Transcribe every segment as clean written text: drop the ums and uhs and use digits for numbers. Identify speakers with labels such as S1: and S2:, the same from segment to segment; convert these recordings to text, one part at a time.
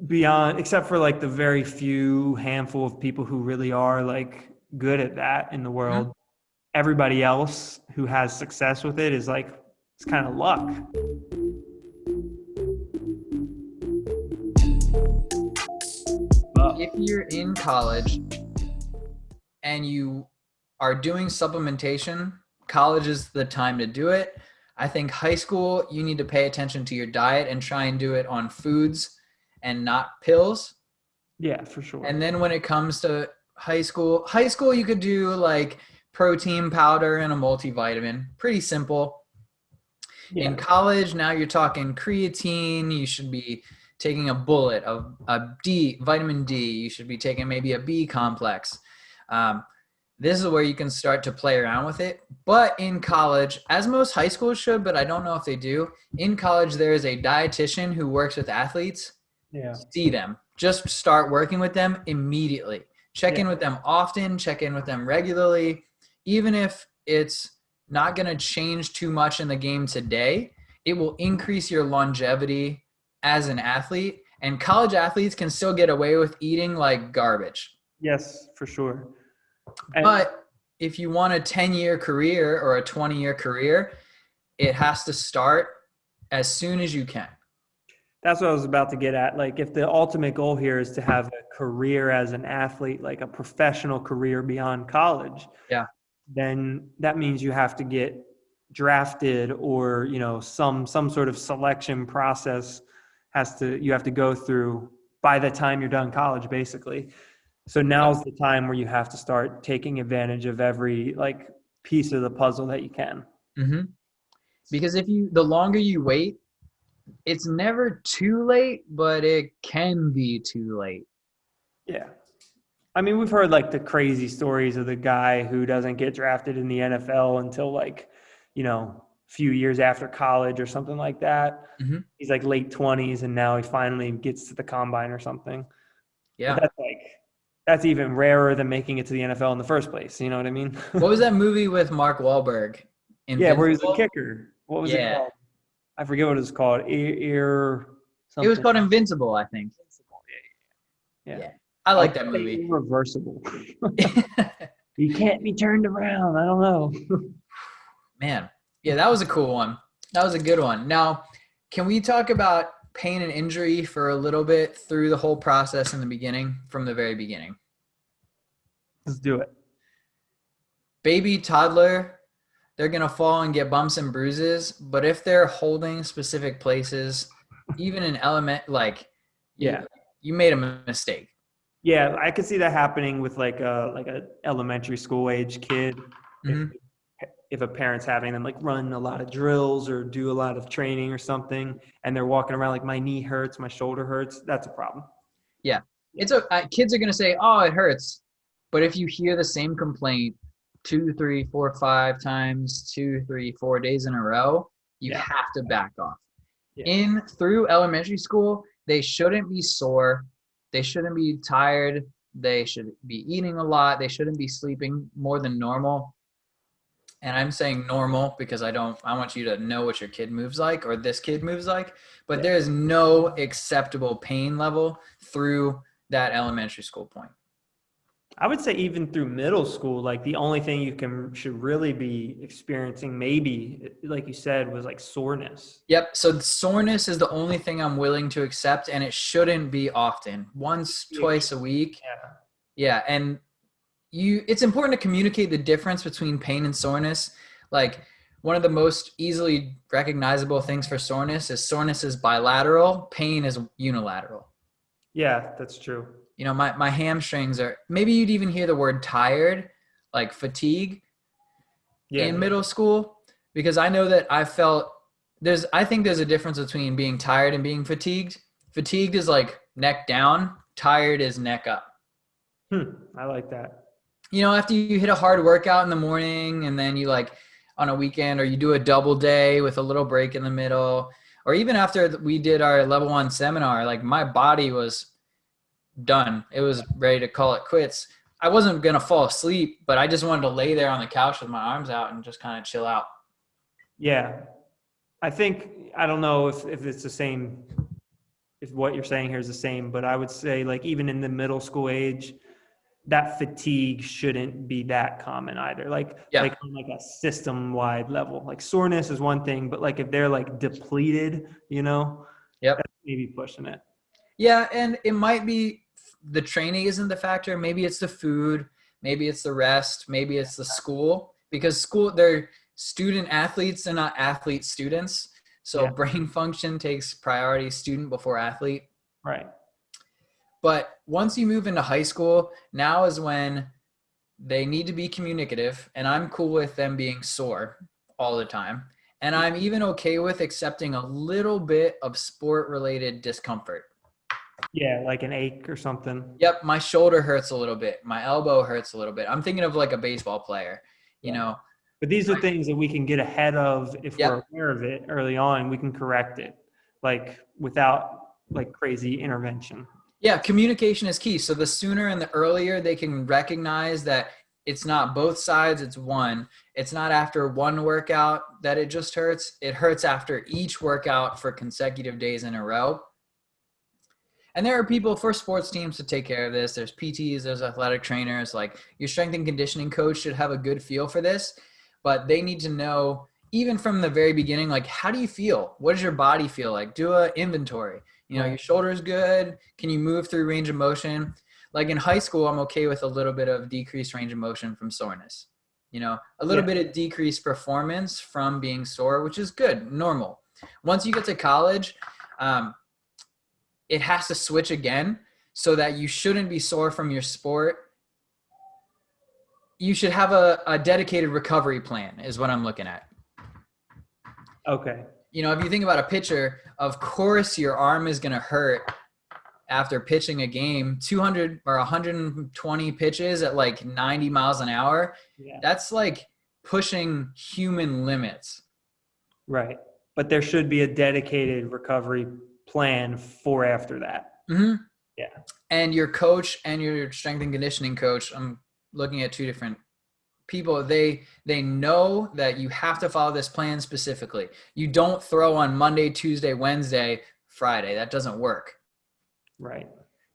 S1: beyond, except for like the very few handful of people who really are like good at that in the
S2: Mhm.
S1: world, everybody else who has success with it is like, it's kind of luck.
S2: If you're in college and you are doing supplementation, college is the time to do it. I think high school, you need to pay attention to your diet and try and do it on foods and not pills.
S1: Yeah, for sure.
S2: And then when it comes to high school, you could do like protein powder and a multivitamin. Pretty simple. In
S1: Yeah.
S2: college, now you're talking creatine. You should be taking a bullet of vitamin D. You should be taking maybe a B complex. Um, this is where you can start to play around with it. But in college, as most high schools should, but I don't know if they do, in college, there is a dietitian who works with athletes.
S1: Yeah.
S2: See them. Just start working with them immediately. Check
S1: Yeah.
S2: in with them often, check in with them regularly. Even if it's not going to change too much in the game today, it will increase your longevity as an athlete. And college athletes can still get away with eating like garbage.
S1: Yes, for sure. And
S2: But if you want a 10-year career or a 20-year career, it has to start as soon as you can.
S1: that's what I was about to get at. Like, if the ultimate goal here is to have a career as an athlete, like a professional career beyond college,
S2: Yeah.
S1: then that means you have to get drafted, or some sort of selection process you have to go through by the time you're done college, basically. So now's the time where you have to start taking advantage of every like piece of the puzzle that you can.
S2: Mm-hmm. Because the longer you wait, it's never too late, but it can be too late.
S1: Yeah. I mean, we've heard like the crazy stories of the guy who doesn't get drafted in the NFL until like, a few years after college or something like that.
S2: Mm-hmm.
S1: He's like late 20s and now he finally gets to the combine or something. But
S2: Yeah.
S1: that's even rarer than making it to the NFL in the first place. You know what I mean?
S2: What was that movie with Mark Wahlberg?
S1: Yeah, where he was a
S2: Invincible?
S1: kicker. What was it
S2: Yeah.
S1: called? I forget what it's called. Ear
S2: It was
S1: something.
S2: called Invincible, I think.
S1: Yeah.
S2: Yeah. I
S1: I
S2: like
S1: would
S2: that
S1: say
S2: movie.
S1: irreversible. You can't be turned around. I don't know.
S2: Man. Yeah, that was a cool one. That was a good one. Now, can we talk about pain and injury for a little bit through the whole process in the beginning, from the very beginning?
S1: Let's do it.
S2: Baby, toddler, they're going to fall and get bumps and bruises, but if they're holding specific places, even in like you,
S1: Yeah.
S2: you made a mistake.
S1: Yeah, I could see that happening with like a elementary school age kid. If
S2: Mm-hmm.
S1: if a parent's having them like run a lot of drills or do a lot of training or something, and they're walking around like my knee hurts, my shoulder hurts, that's a problem.
S2: Yeah.
S1: Yeah.
S2: Kids are going to say, oh, it hurts. But if you hear the same complaint 2, 3, 4, 5 times, 2, 3, 4 days in a row, you
S1: Yeah.
S2: have to back off.
S1: Yeah.
S2: Through elementary school, they shouldn't be sore. They shouldn't be tired. They should be eating a lot. They shouldn't be sleeping more than normal. And I'm saying normal because I want you to know what your kid moves like or this kid moves like, but
S1: Yeah.
S2: there is no acceptable pain level through that elementary school point.
S1: I would say even through middle school, like the only thing should really be experiencing, maybe, like you said, was like soreness.
S2: Yep. So soreness is the only thing I'm willing to accept, and it shouldn't be often. Once, twice a week.
S1: Yeah.
S2: Yeah. And it's important to communicate the difference between pain and soreness. Like one of the most easily recognizable things for soreness is bilateral, pain is unilateral.
S1: Yeah, that's true.
S2: My hamstrings maybe you'd even hear the word tired, like fatigue in
S1: Yeah.
S2: middle school, because I know that I think there's a difference between being tired and being fatigued. Fatigued is like neck down, tired is neck up.
S1: I like that.
S2: After you hit a hard workout in the morning and then you like on a weekend or you do a double day with a little break in the middle, or even after we did our level 1 seminar, like my body was done. It was ready to call it quits. I wasn't going to fall asleep, but I just wanted to lay there on the couch with my arms out and just kind of chill out.
S1: Yeah. I don't know if it's the same if what you're saying here is the same, but I would say like even in the middle school age, that fatigue shouldn't be that common either. Like on like a system wide level, like soreness is one thing, but like if they're like depleted,
S2: Yep.
S1: that's maybe pushing it.
S2: Yeah. And it might be the training isn't the factor. Maybe it's the food, maybe it's the rest, maybe it's the school, because they're student athletes. They're not athlete students. So brain function takes priority, student before athlete.
S1: Right.
S2: But once you move into high school, now is when they need to be communicative, and I'm cool with them being sore all the time. And I'm even okay with accepting a little bit of sport-related discomfort.
S1: Yeah, like an ache or something.
S2: Yep, my shoulder hurts a little bit. My elbow hurts a little bit. I'm thinking of like a baseball player, you know.
S1: But these are things that we can get ahead of if we're aware of it early on. We can correct it, like without like crazy intervention.
S2: Yeah, communication is key. So the sooner and the earlier they can recognize that it's not both sides, it's one. It's not after one workout that it just hurts. It hurts after each workout for consecutive days in a row. And there are people for sports teams to take care of this. There's PTs, there's athletic trainers. Like your strength and conditioning coach should have a good feel for this, but they need to know even from the very beginning, like, how do you feel? What does your body feel like? Do an inventory. Your shoulder's good. Can you move through range of motion? Like in high school, I'm okay with a little bit of decreased range of motion from soreness. A little bit of decreased performance from being sore, which is good, normal. Once you get to college, it has to switch again so that you shouldn't be sore from your sport. You should have a dedicated recovery plan is what I'm looking at.
S1: Okay.
S2: If you think about a pitcher, of course your arm is going to hurt after pitching a game, 200 or 120 pitches at like 90 miles an hour. Yeah. That's like pushing human limits.
S1: Right. But there should be a dedicated recovery plan for after that.
S2: Mm-hmm.
S1: Yeah.
S2: And your coach and your strength and conditioning coach, I'm looking at two different people. They know that you have to follow this plan specifically. You don't throw on Monday, Tuesday, Wednesday, Friday. That doesn't work.
S1: Right.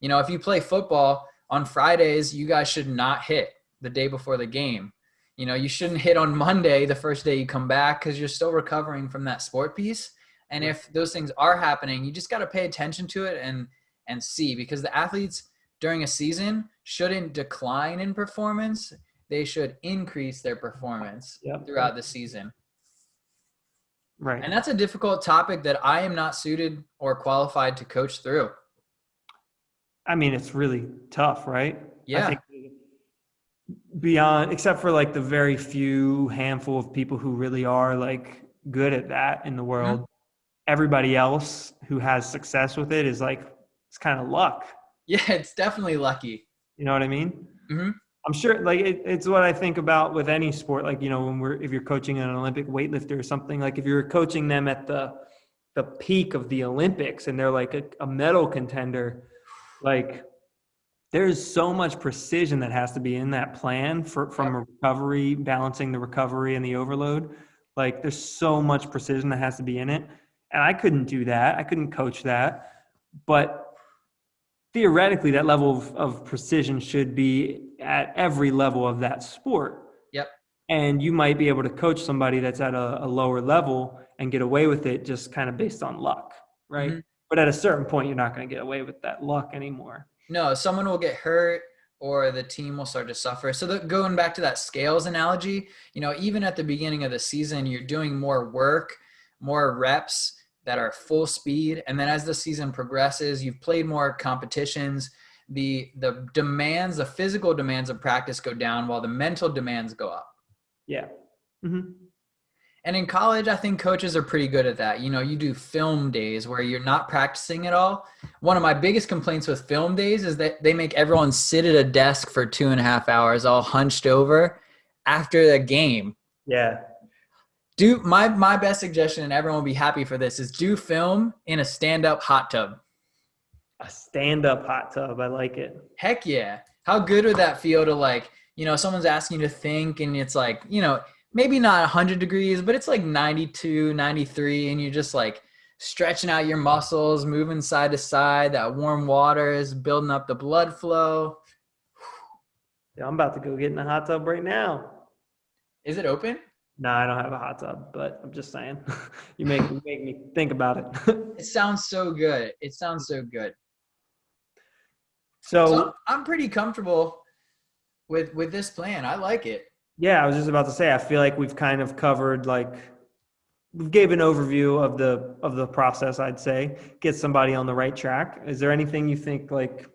S2: If you play football on Fridays, you guys should not hit the day before the game. You shouldn't hit on Monday, the first day you come back, because you're still recovering from that sport piece. And if those things are happening, you just got to pay attention to it and see, because the athletes during a season shouldn't decline in performance. They should increase their performance throughout the season.
S1: Right.
S2: And that's a difficult topic that I am not suited or qualified to coach through.
S1: I mean, it's really tough, right?
S2: Yeah.
S1: I think beyond, except for like the very few handful of people who really are like good at that in the world, everybody else who has success with it is like, it's kind of luck.
S2: Yeah, it's definitely lucky.
S1: You know what I mean?
S2: Mm-hmm.
S1: I'm sure like it's what I think about with any sport. Like, if you're coaching an Olympic weightlifter or something, like if you're coaching them at the peak of the Olympics and they're like a medal contender, like there's so much precision that has to be in that plan from a recovery, balancing the recovery and the overload. Like there's so much precision that has to be in it. And I couldn't do that. I couldn't coach that. But theoretically, that level of precision should be at every level of that sport.
S2: Yep.
S1: And you might be able to coach somebody that's at a lower level and get away with it just kind of based on luck, right? Mm-hmm. But at a certain point, you're not going to get away with that luck anymore.
S2: No, someone will get hurt or the team will start to suffer. So going back to that scales analogy, even at the beginning of the season, you're doing more work, more reps that are full speed. And then as the season progresses, you've played more competitions, the demands, the physical demands of practice go down while the mental demands go up.
S1: Yeah. Mm-hmm.
S2: And in college, I think coaches are pretty good at that. You do film days where you're not practicing at all. One of my biggest complaints with film days is that they make everyone sit at a desk for 2.5 hours, all hunched over after the game.
S1: Yeah.
S2: Do my best suggestion, and everyone will be happy for this, is do film in a stand-up hot tub.
S1: A stand-up hot tub. I like it.
S2: Heck yeah. How good would that feel to someone's asking you to think and it's like, maybe not 100 degrees, but it's like 92, 93. And you're just like stretching out your muscles, moving side to side. That warm water is building up the blood flow.
S1: Yeah, I'm about to go get in the hot tub right now.
S2: Is it open?
S1: No, I don't have a hot tub, but I'm just saying. You make me think about it.
S2: It sounds so good. It sounds so good. So
S1: So
S2: I'm pretty comfortable with this plan. I like it.
S1: yeah, I was just about to say, I feel like we've kind of covered like we gave an overview of the process, I'd say, get somebody on the right track. Is there anything you think like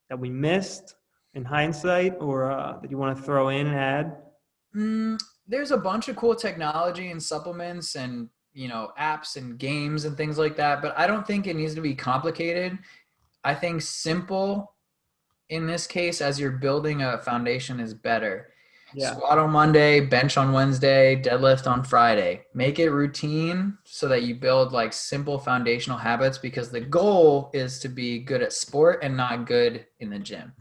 S1: that we missed in hindsight or that you want to throw in and add?
S2: There's a bunch of cool technology and supplements and apps and games and things like that, but I don't think it needs to be complicated. I think simple in this case, as you're building a foundation, is better.
S1: Yeah.
S2: Squat on Monday, bench on Wednesday, deadlift on Friday. Make it routine so that you build like simple foundational habits, because the goal is to be good at sport and not good in the gym.